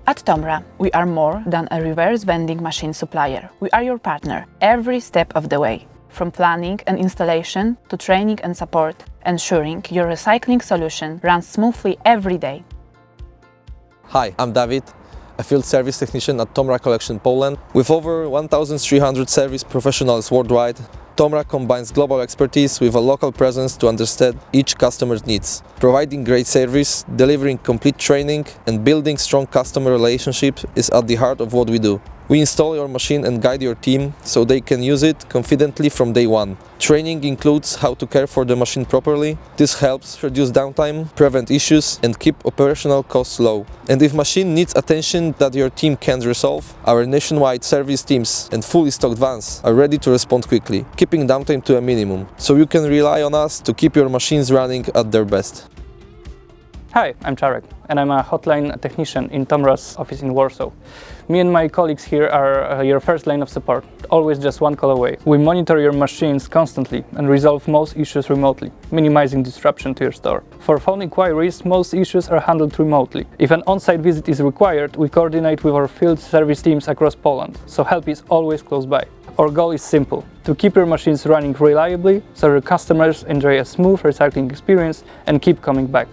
At TOMRA, we are more than a reverse vending machine supplier. We are your partner every step of the way, from planning and installation to training and support, ensuring your recycling solution runs smoothly every day. Hi, I'm David, a field service technician at TOMRA Collection Poland. With over 1,300 service professionals worldwide, TOMRA combines global expertise with a local presence to understand each customer's needs. Providing great service, delivering complete training, and building strong customer relationships is at the heart of what we do. We install your machine and guide your team so they can use it confidently from day one. Training includes how to care for the machine properly. This helps reduce downtime, prevent issues, and keep operational costs low. And if machine needs attention that your team can't resolve, our nationwide service teams and fully stocked vans are ready to respond quickly, keeping downtime to a minimum, so you can rely on us to keep your machines running at their best. Hi, I'm Czarek, and I'm a hotline technician in TOMRA's office in Warsaw. Me and my colleagues here are your first line of support, always just one call away. We monitor your machines constantly and resolve most issues remotely, minimizing disruption to your store. For phone inquiries, most issues are handled remotely. If an on-site visit is required, we coordinate with our field service teams across Poland, so help is always close by. Our goal is simple: to keep your machines running reliably so your customers enjoy a smooth recycling experience and keep coming back.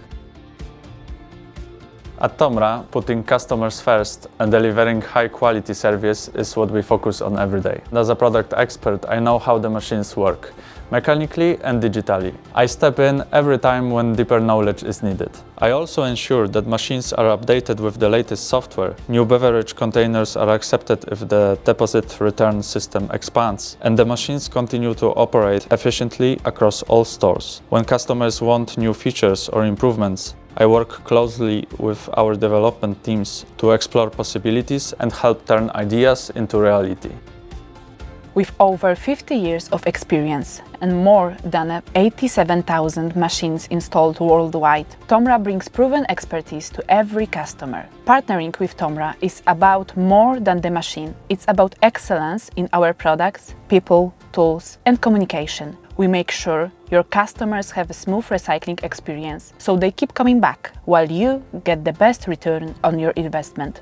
At TOMRA, putting customers first and delivering high-quality service is what we focus on every day. As a product expert, I know how the machines work, mechanically and digitally. I step in every time when deeper knowledge is needed. I also ensure that machines are updated with the latest software. New beverage containers are accepted if the deposit return system expands, and the machines continue to operate efficiently across all stores. When customers want new features or improvements, I work closely with our development teams to explore possibilities and help turn ideas into reality. With over 50 years of experience and more than 87,000 machines installed worldwide, TOMRA brings proven expertise to every customer. Partnering with TOMRA is about more than the machine. It's about excellence in our products, people, tools, and communication. We make sure your customers have a smooth recycling experience, so they keep coming back, while you get the best return on your investment.